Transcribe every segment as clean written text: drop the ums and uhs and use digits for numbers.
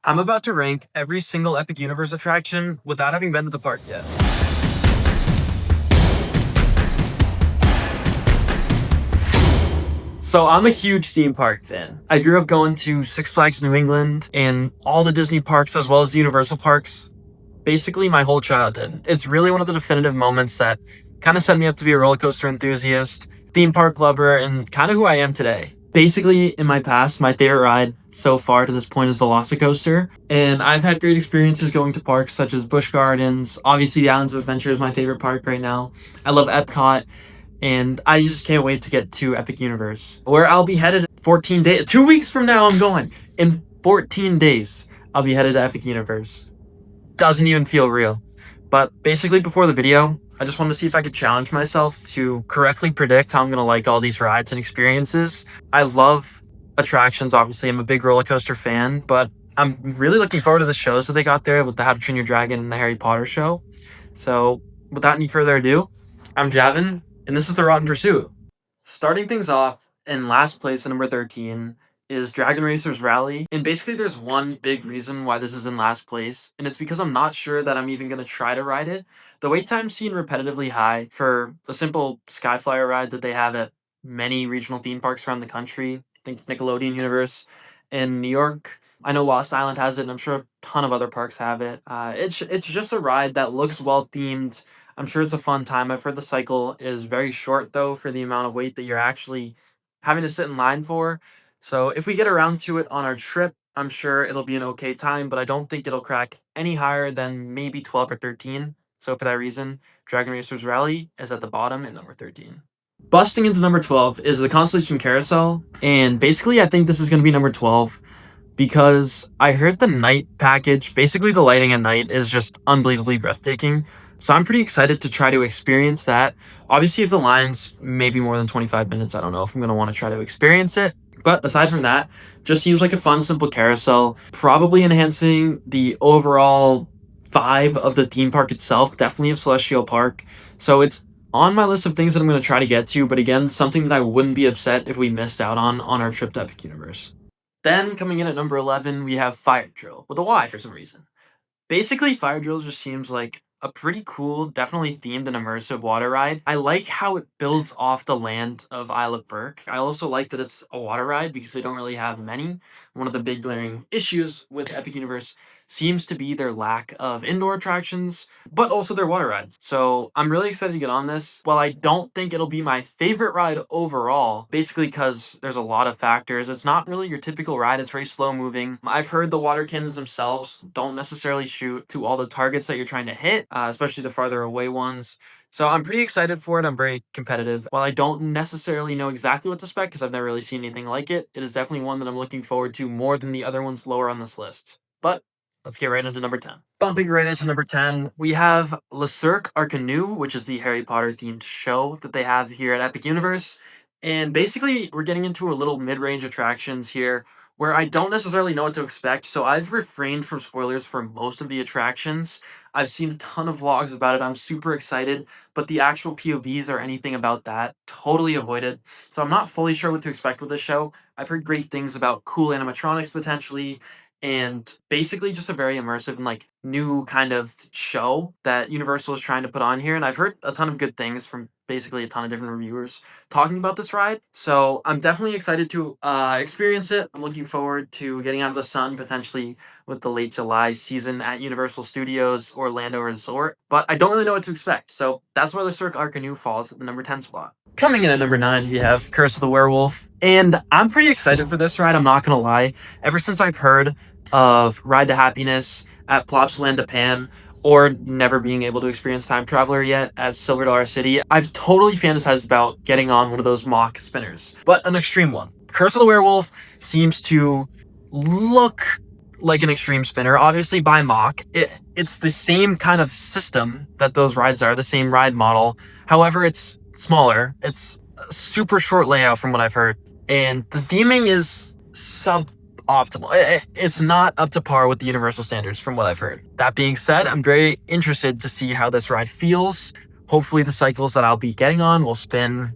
I'm about to rank every single Epic Universe attraction without having been to the park yet. So I'm a huge theme park fan. I grew up going to Six Flags New England and all the Disney parks as well as the Universal parks basically my whole childhood. It's really one of the definitive moments that kind of set me up to be a roller coaster enthusiast, theme park lover, and kind of who I am today. Basically, in my past, my favorite ride so far to this point is VelociCoaster, and I've had great experiences going to parks such as Busch Gardens. Obviously, the Islands of Adventure is my favorite park right now. I love Epcot, and I just can't wait to get to Epic Universe, where I'll be headed 14 days. 2 weeks from now, I'm going. In 14 days, I'll be headed to Epic Universe. Doesn't even feel real. But basically, before the video, I just wanted to see if I could challenge myself to correctly predict how I'm going to like all these rides and experiences. I love attractions, obviously. I'm a big roller coaster fan, but I'm really looking forward to the shows that they got there with the How to Train Your Dragon and the Harry Potter show. So, without any further ado, I'm Javin, and this is The Rotten Pursuit. Starting things off, in last place at number 13 is Dragon Racers Rally. And basically there's one big reason why this is in last place, and it's because I'm not sure that I'm even going to try to ride it. The wait time seemed repetitively high for a simple Skyflyer ride that they have at many regional theme parks around the country. I think Nickelodeon Universe in New York. I know Lost Island has it, and I'm sure a ton of other parks have it. It's just a ride that looks well themed. I'm sure it's a fun time. I've heard the cycle is very short, though, for the amount of wait that you're actually having to sit in line for. So if we get around to it on our trip, I'm sure it'll be an okay time, but I don't think it'll crack any higher than maybe 12 or 13. So for that reason, Dragon Racers Rally is at the bottom at number 13. Busting into number 12 is the Constellation Carousel, and basically I think this is going to be number 12 because I heard the night package, basically the lighting at night, is just unbelievably breathtaking. So I'm pretty excited to try to experience that. Obviously, if the line's maybe more than 25 minutes, I don't know if I'm going to want to try to experience it. But aside from that, just seems like a fun, simple carousel, probably enhancing the overall vibe of the theme park itself, definitely of Celestial Park. So it's on my list of things that I'm going to try to get to, but again, something that I wouldn't be upset if we missed out on our trip to Epic Universe. Then, coming in at number 11, we have Fire Drill, with a Y for some reason. Basically, Fire Drill just seems like a pretty cool, definitely themed and immersive water ride. I like how it builds off the land of Isle of Berk. I also like that it's a water ride because they don't really have many. One of the big glaring issues with Epic Universe seems to be their lack of indoor attractions, but also their water rides. So I'm really excited to get on this. While I don't think it'll be my favorite ride overall, basically because there's a lot of factors, it's not really your typical ride. It's very slow moving. I've heard the water cannons themselves don't necessarily shoot to all the targets that you're trying to hit, especially the farther away ones. So I'm pretty excited for it. I'm very competitive. While I don't necessarily know exactly what to expect because I've never really seen anything like it, it is definitely one that I'm looking forward to more than the other ones lower on this list. But let's get right into number 10. Bumping right into number 10, we have Le Cirque Arcanu, which is the Harry Potter themed show that they have here at Epic Universe. And basically, we're getting into a little mid-range attractions here where I don't necessarily know what to expect, so I've refrained from spoilers for most of the attractions. I've seen a ton of vlogs about it. I'm super excited, but the actual POVs or anything about that, totally avoided. So I'm not fully sure what to expect with this show. I've heard great things about cool animatronics potentially, and basically just a very immersive and like new kind of show that Universal is trying to put on here. And I've heard a ton of good things from basically a ton of different reviewers talking about this ride. So I'm definitely excited to experience it. I'm looking forward to getting out of the sun potentially with the late July season at Universal Studios Orlando Resort. But I don't really know what to expect. So that's why the Cirque Arcanu falls at the number 10 spot. Coming in at number 9, we have Curse of the Werewolf. And I'm pretty excited for this ride, I'm not going to lie. Ever since I've heard of Ride to Happiness at Plopsaland Japan, or never being able to experience Time Traveler yet at Silver Dollar City, I've totally fantasized about getting on one of those mock spinners, but an extreme one. Curse of the Werewolf seems to look like an extreme spinner, obviously by mock. It's the same kind of system that those rides are, the same ride model. However, it's smaller. It's a super short layout from what I've heard, and the theming is suboptimal. It's not up to par with the Universal standards from what I've heard. That being said, I'm very interested to see how this ride feels. Hopefully the cycles that I'll be getting on will spin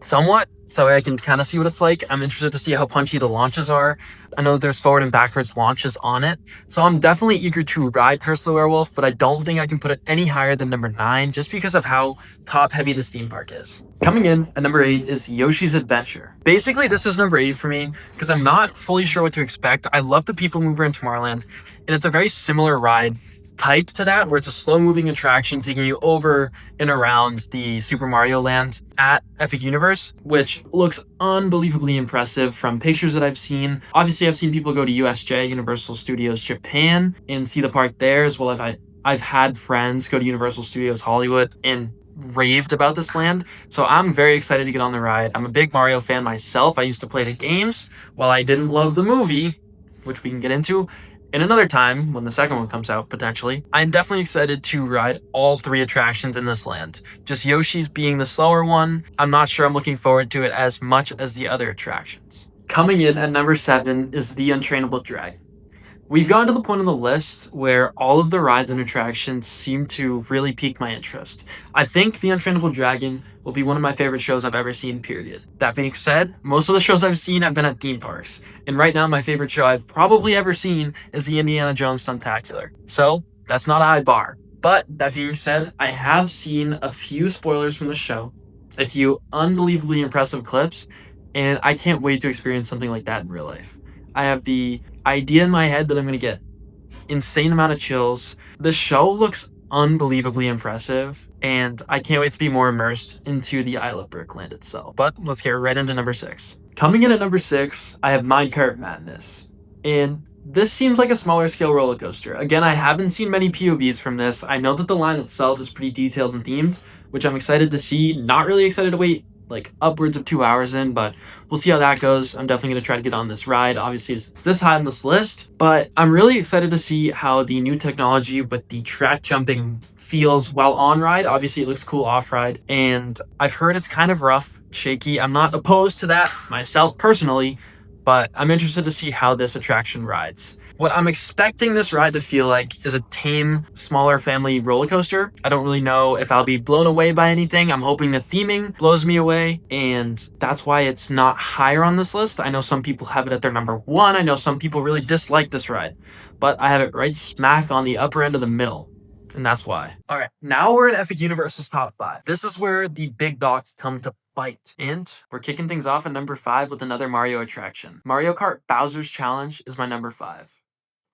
somewhat, so I can kind of see what it's like. I'm interested to see how punchy the launches are. I know there's forward and backwards launches on it, so I'm definitely eager to ride Curse of the Werewolf, but I don't think I can put it any higher than number 9 just because of how top heavy this theme park is. Coming in at number 8 is Yoshi's Adventure. Basically, this is number 8 for me because I'm not fully sure what to expect. I love the People Mover in Tomorrowland, and it's a very similar ride type to that, where it's a slow moving attraction taking you over and around the Super Mario Land at Epic Universe, which looks unbelievably impressive from pictures that I've seen. Obviously, I've seen people go to USJ, Universal Studios Japan, and see the park there, as well as I've had friends go to Universal Studios Hollywood and raved about this land. So I'm very excited to get on the ride. I'm a big Mario fan myself. I used to play the games. While I didn't love the movie, which we can get into in another time when the second one comes out, potentially, I'm definitely excited to ride all 3 attractions in this land. Just Yoshi's being the slower one, I'm not sure I'm looking forward to it as much as the other attractions. Coming in at number 7 is the Untrainable Dragon. We've gotten to the point on the list where all of the rides and attractions seem to really pique my interest. I think the Untrainable Dragon will be one of my favorite shows I've ever seen, period. That being said, most of the shows I've seen have been at theme parks. And right now, my favorite show I've probably ever seen is the Indiana Jones Stuntacular. So, that's not a high bar. But, that being said, I have seen a few spoilers from the show, a few unbelievably impressive clips, and I can't wait to experience something like that in real life. I have the idea in my head that I'm going to get insane amount of chills. The show looks unbelievably impressive, and I can't wait to be more immersed into the Isle of Brookland itself. But let's get right into number 6. Coming in at number 6, I have Minecart Madness. And this seems like a smaller scale roller coaster. Again, I haven't seen many POVs from this. I know that the line itself is pretty detailed and themed, which I'm excited to see. Not really excited to wait like upwards of 2 hours in, but we'll see how that goes. I'm definitely going to try to get on this ride. Obviously, it's this high on this list, but I'm really excited to see how the new technology with the track jumping feels while on ride. Obviously, it looks cool off ride, and I've heard it's kind of rough, shaky. I'm not opposed to that myself personally, but I'm interested to see how this attraction rides. What I'm expecting this ride to feel like is a tame, smaller family roller coaster. I don't really know if I'll be blown away by anything. I'm hoping the theming blows me away, and that's why it's not higher on this list. I know some people have it at their number 1. I know some people really dislike this ride, but I have it right smack on the upper end of the middle, and that's why. All right, now we're in Epic Universe's top 5. This is where the big dogs come to bite, and we're kicking things off at number 5 with another Mario attraction. Mario Kart Bowser's Challenge is my number 5.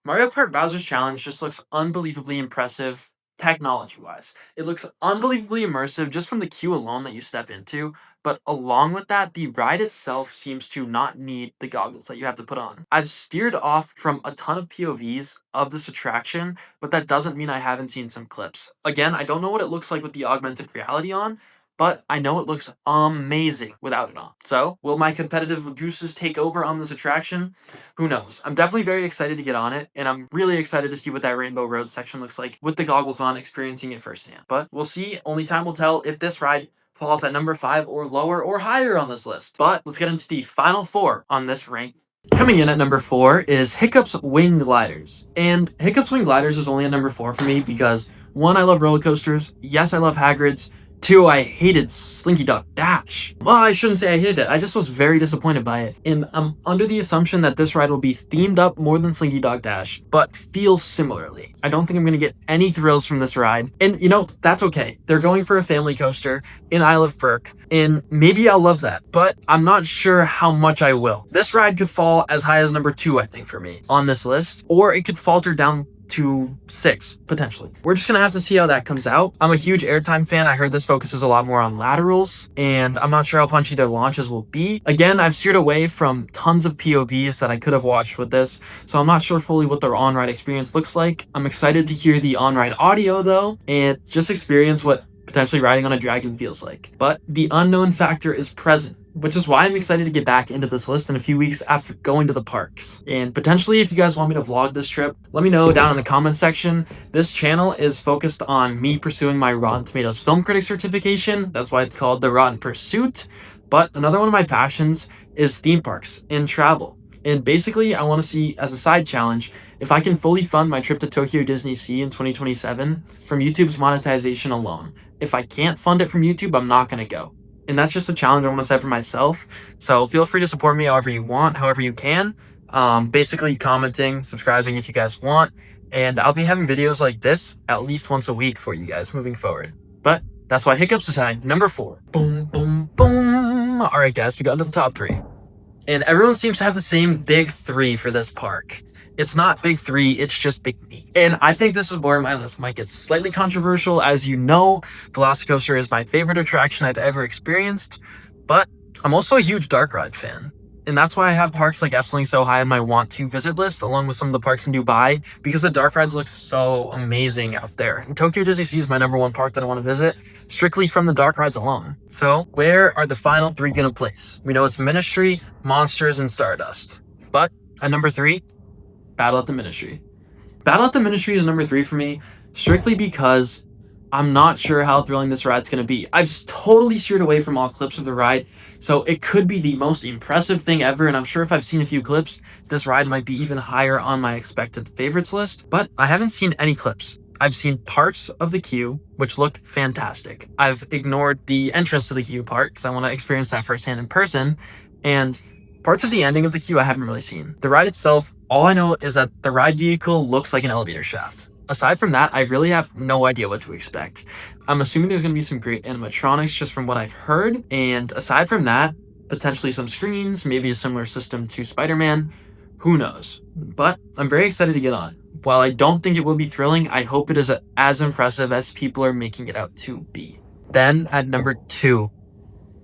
Mario Kart Bowser's Challenge just looks unbelievably impressive technology-wise. It looks unbelievably immersive just from the queue alone that you step into, but along with that, the ride itself seems to not need the goggles that you have to put on. I've steered off from a ton of POVs of this attraction, but that doesn't mean I haven't seen some clips. Again, I don't know what it looks like with the augmented reality on, but I know it looks amazing without it on. So, will my competitive juices take over on this attraction? Who knows? I'm definitely very excited to get on it, and I'm really excited to see what that Rainbow Road section looks like with the goggles on, experiencing it firsthand. But we'll see. Only time will tell if this ride falls at number 5 or lower or higher on this list. But let's get into the final 4 on this rank. Coming in at number 4 is Hiccup's Wing Gliders. And Hiccup's Wing Gliders is only at number 4 for me because 1, I love roller coasters. Yes, I love Hagrid's. 2, I hated Slinky Dog Dash. Well, I shouldn't say I hated it. I just was very disappointed by it. And I'm under the assumption that this ride will be themed up more than Slinky Dog Dash, but feels similarly. I don't think I'm going to get any thrills from this ride. And, you know, that's okay. They're going for a family coaster in Isle of Berk, and maybe I'll love that, but I'm not sure how much I will. This ride could fall as high as number 2, I think, for me on this list, or it could falter down to 6, potentially. We're just gonna have to see how that comes out. I'm a huge airtime fan. I heard this focuses a lot more on laterals, and I'm not sure how punchy their launches will be. Again, I've steered away from tons of POVs that I could have watched with this, so I'm not sure fully what their on-ride experience looks like. I'm excited to hear the on-ride audio, though, and just experience what potentially riding on a dragon feels like. But the unknown factor is present, which is why I'm excited to get back into this list in a few weeks after going to the parks. And potentially, if you guys want me to vlog this trip, let me know down in the comments section. This channel is focused on me pursuing my Rotten Tomatoes Film Critic certification. That's why it's called the Rotten Pursuit. But another one of my passions is theme parks and travel. And basically, I want to see, as a side challenge, if I can fully fund my trip to Tokyo DisneySea in 2027 from YouTube's monetization alone. If I can't fund it from YouTube, I'm not going to go. And that's just a challenge I want to set for myself. So feel free to support me however you want, however you can. Basically commenting, subscribing if you guys want. And I'll be having videos like this at least once a week for you guys moving forward. But that's why hiccups aside, number 4. Boom, boom, boom. All right, guys, we got into the top 3. And everyone seems to have the same big 3 for this park. It's not big 3, it's just big me. And I think this is where my list might get slightly controversial. As you know, VelociCoaster is my favorite attraction I've ever experienced, but I'm also a huge dark ride fan. And that's why I have parks like Efteling so high on my want to visit list, along with some of the parks in Dubai, because the dark rides look so amazing out there. And Tokyo DisneySea is my number 1 park that I want to visit, strictly from the dark rides alone. So where are the final 3 gonna place? We know it's Ministry, Monsters, and Stardust. But at number 3, Battle at the Ministry. Battle at the Ministry is number 3 for me, strictly because I'm not sure how thrilling this ride's going to be. I've just totally steered away from all clips of the ride, so it could be the most impressive thing ever, and I'm sure if I've seen a few clips, this ride might be even higher on my expected favorites list, but I haven't seen any clips. I've seen parts of the queue, which look fantastic. I've ignored the entrance to the queue part, because I want to experience that firsthand in person, and parts of the ending of the queue I haven't really seen. The ride itself, all I know is that the ride vehicle looks like an elevator shaft. Aside from that, I really have no idea what to expect. I'm assuming there's going to be some great animatronics just from what I've heard. And aside from that, potentially some screens, maybe a similar system to Spider-Man. Who knows? But I'm very excited to get on. While I don't think it will be thrilling, I hope it is as impressive as people are making it out to be. Then at number 2,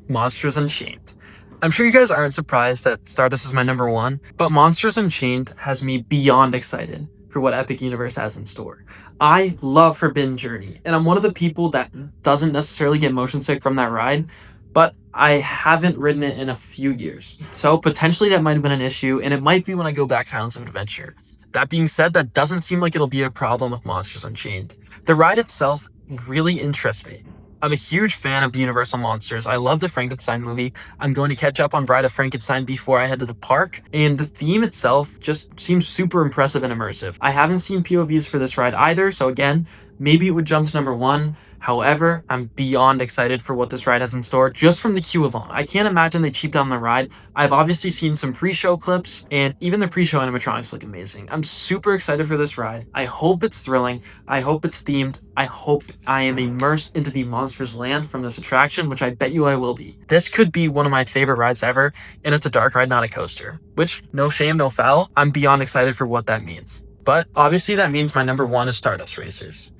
Monsters Unchained. I'm sure you guys aren't surprised that Stardust is my number 1, but Monsters Unchained has me beyond excited for what Epic Universe has in store. I love Forbidden Journey, and I'm one of the people that doesn't necessarily get motion sick from that ride, but I haven't ridden it in a few years. So potentially that might have been an issue, and it might be when I go back to Islands of Adventure. That being said, that doesn't seem like it'll be a problem with Monsters Unchained. The ride itself really interests me. I'm a huge fan of the Universal Monsters. I love the Frankenstein movie. I'm going to catch up on Bride of Frankenstein before I head to the park. And the theme itself just seems super impressive and immersive. I haven't seen POVs for this ride either, so again, maybe it would jump to number 1. However, I'm beyond excited for what this ride has in store just from the queue alone. I can't imagine they cheaped down the ride. I've obviously seen some pre-show clips, and even the pre-show animatronics look amazing. I'm super excited for this ride. I hope it's thrilling. I hope it's themed. I hope I am immersed into the monsters land from this attraction, which I bet you I will be. This could be one of my favorite rides ever, and it's a dark ride, not a coaster. Which, no shame, no foul. I'm beyond excited for what that means. But obviously that means my number 1 is Stardust Racers.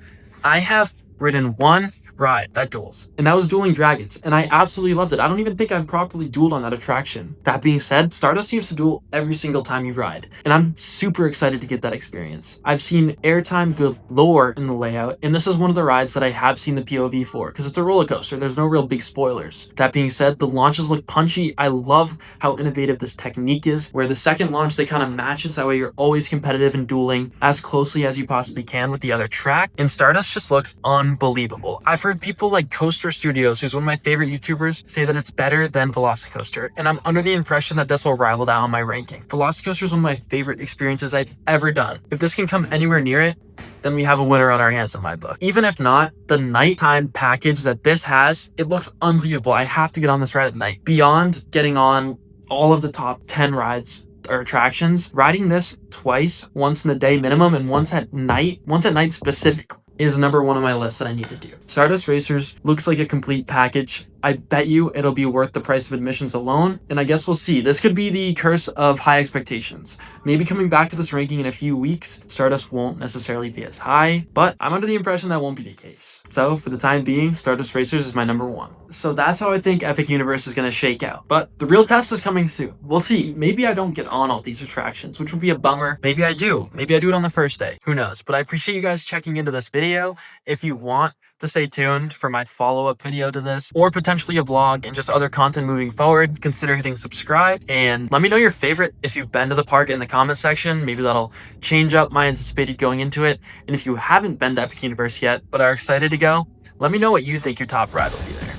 I have ridden 1 ride that duels, and that was Dueling Dragons, and I absolutely loved it. I don't even think I've properly dueled on that attraction. That being said, Stardust seems to duel every single time you ride, and I'm super excited to get that experience. I've seen airtime galore in the layout, and this is one of the rides that I have seen the POV for, because it's a roller coaster. There's no real big spoilers. That being said, the launches look punchy. I love how innovative this technique is, where the second launch they kind of matches, that way you're always competitive and dueling as closely as you possibly can with the other track, and Stardust just looks unbelievable. I've heard people like Coaster Studios, who's one of my favorite YouTubers, say that it's better than VelociCoaster, and I'm under the impression that this will rival that on my ranking. VelociCoaster is one of my favorite experiences I've ever done. If this can come anywhere near it, then we have a winner on our hands in my book. Even if not, the nighttime package that this has, it looks unbelievable. I have to get on this ride at night. Beyond getting on all of the top 10 rides or attractions, riding this twice, once in the day minimum and once at night specifically, is number 1 on my list that I need to do. Stardust Racers looks like a complete package. I bet you it'll be worth the price of admissions alone, and I guess we'll see. This could be the curse of high expectations. Maybe coming back to this ranking in a few weeks, Stardust won't necessarily be as high, but I'm under the impression that won't be the case. So for the time being, Stardust Racers is my number 1. So that's how I think Epic Universe is going to shake out. But the real test is coming soon. We'll see. Maybe I don't get on all these attractions, which would be a bummer. Maybe I do. Maybe I do it on the first day. Who knows? But I appreciate you guys checking into this video. If you want to stay tuned for my follow-up video to this, or potentially a vlog and just other content moving forward, consider hitting subscribe, and let me know your favorite if you've been to the park in the comment section. Maybe that'll change up my anticipated going into it. And if you haven't been to Epic Universe yet but are excited to go, let me know what you think your top ride will be there.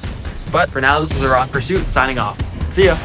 But for now, this is A Rock Pursuit signing off. See ya!